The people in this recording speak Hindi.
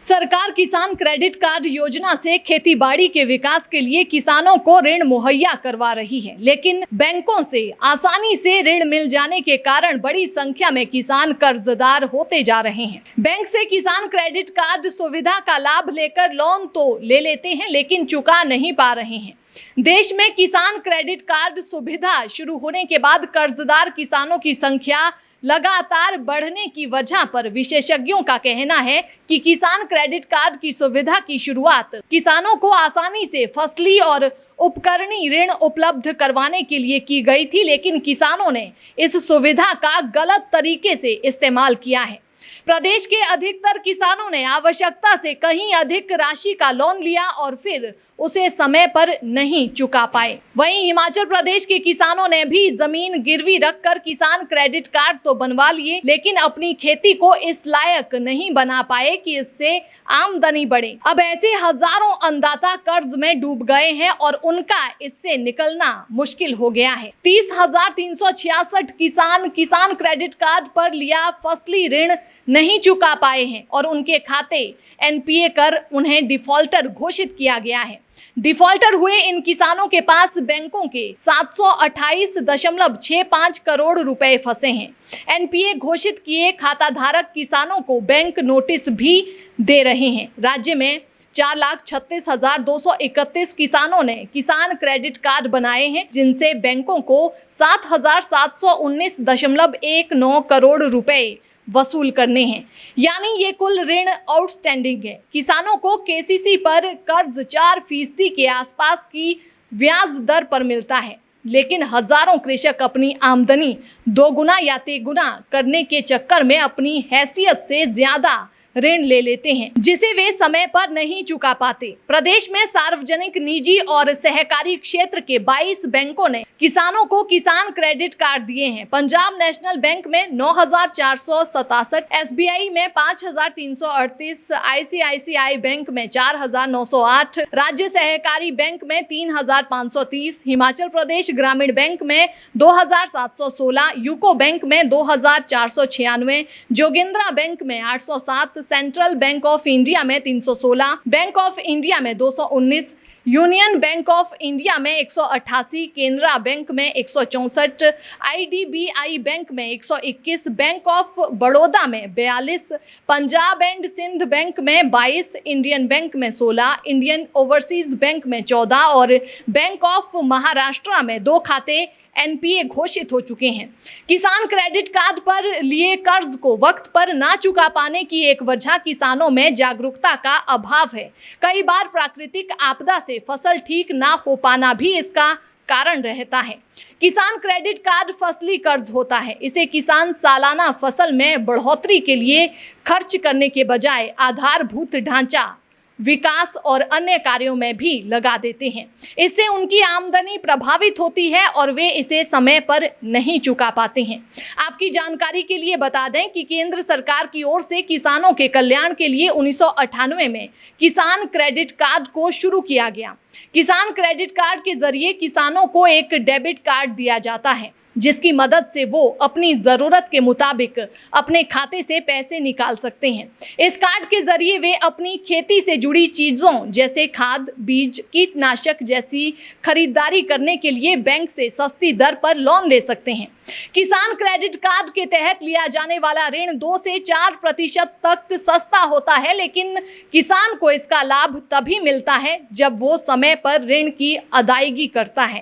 सरकार किसान क्रेडिट कार्ड योजना से खेती-बाड़ी के विकास के लिए किसानों को ऋण मुहैया करवा रही है, लेकिन बैंकों से आसानी से ऋण मिल जाने के कारण बड़ी संख्या में किसान कर्जदार होते जा रहे हैं। बैंक से किसान क्रेडिट कार्ड सुविधा का लाभ लेकर लोन तो ले लेते हैं, लेकिन चुका नहीं पा रहे हैं। देश में किसान क्रेडिट कार्ड सुविधा शुरू होने के बाद कर्जदार किसानों की संख्या लगातार बढ़ने की वजह पर विशेषज्ञों का कहना है कि किसान क्रेडिट कार्ड की सुविधा की शुरुआत किसानों को आसानी से फसली और उपकरणीय ऋण उपलब्ध करवाने के लिए की गई थी, लेकिन किसानों ने इस सुविधा का गलत तरीके से इस्तेमाल किया है। प्रदेश के अधिकतर किसानों ने आवश्यकता से कहीं अधिक राशि का लोन लिया और फिर उसे समय पर नहीं चुका पाए। वहीं हिमाचल प्रदेश के किसानों ने भी जमीन गिरवी रखकर किसान क्रेडिट कार्ड तो बनवा लिए, लेकिन अपनी खेती को इस लायक नहीं बना पाए कि इससे आमदनी बढ़े। अब ऐसे हजारों अन्नदाता कर्ज में डूब गए हैं और उनका इससे निकलना मुश्किल हो गया है। 30,366 किसान क्रेडिट कार्ड पर लिया फसली ऋण नहीं चुका पाए हैं और उनके खाते एनपीए कर उन्हें डिफॉल्टर घोषित किया गया है। डिफॉल्टर हुए इन किसानों के पास बैंकों के 728.65 करोड़ रुपए फंसे हैं। एनपीए घोषित किए खाताधारक किसानों को बैंक नोटिस भी दे रहे हैं। राज्य में 4,36,231 किसानों ने किसान क्रेडिट कार्ड बनाए हैं, जिनसे बैंकों को 7,719.19 करोड़ रुपए वसूल करने हैं, यानी ये कुल ऋण आउटस्टैंडिंग है। किसानों को केसीसी पर कर्ज 4% के आसपास की ब्याज दर पर मिलता है, लेकिन हजारों कृषक अपनी आमदनी दोगुना या तिगुना करने के चक्कर में अपनी हैसियत से ज्यादा ऋण ले लेते हैं, जिसे वे समय पर नहीं चुका पाते। प्रदेश में सार्वजनिक, निजी और सहकारी क्षेत्र के 22 बैंकों ने किसानों को किसान क्रेडिट कार्ड दिए हैं। पंजाब नेशनल बैंक में 9,467, एसबीआई में 5,338, आईसीआईसीआई बैंक में 4,908, राज्य सहकारी बैंक में 3,530, हिमाचल प्रदेश ग्रामीण बैंक में 2,716, यूको बैंक में 2,496, जोगिंद्रा बैंक में 807, सेंट्रल बैंक ऑफ इंडिया में 316, बैंक ऑफ इंडिया में 219, यूनियन बैंक ऑफ इंडिया में 188, केनरा बैंक में 164, आईडीबीआई बैंक में 121, बैंक ऑफ बड़ौदा में 42, पंजाब एंड सिंध बैंक में 22, इंडियन बैंक में 16, इंडियन ओवरसीज बैंक में 14 और बैंक ऑफ महाराष्ट्र में 2 खाते एनपीए घोषित हो चुके हैं। किसान क्रेडिट कार्ड पर लिए कर्ज को वक्त पर ना चुका पाने की एक वजह किसानों में जागरूकता का अभाव है। कई बार प्राकृतिक आपदा से फसल ठीक ना हो पाना भी इसका कारण रहता है। किसान क्रेडिट कार्ड फसली कर्ज होता है। इसे किसान सालाना फसल में बढ़ोतरी के लिए खर्च करने के बजाय आधारभूत ढांचा विकास और अन्य कार्यों में भी लगा देते हैं। इससे उनकी आमदनी प्रभावित होती है और वे इसे समय पर नहीं चुका पाते हैं। आपकी जानकारी के लिए बता दें कि केंद्र सरकार की ओर से किसानों के कल्याण के लिए 1998 में किसान क्रेडिट कार्ड को शुरू किया गया। किसान क्रेडिट कार्ड के जरिए किसानों को एक डेबिट कार्ड दिया जाता है, जिसकी मदद से वो अपनी ज़रूरत के मुताबिक अपने खाते से पैसे निकाल सकते हैं। इस कार्ड के ज़रिए वे अपनी खेती से जुड़ी चीज़ों जैसे खाद, बीज, कीटनाशक जैसी खरीदारी करने के लिए बैंक से सस्ती दर पर लोन ले सकते हैं। किसान क्रेडिट कार्ड के तहत लिया जाने वाला ऋण 2 से 4% तक सस्ता होता है, लेकिन किसान को इसका लाभ तभी मिलता है जब वो समय पर ऋण की अदायगी करता है।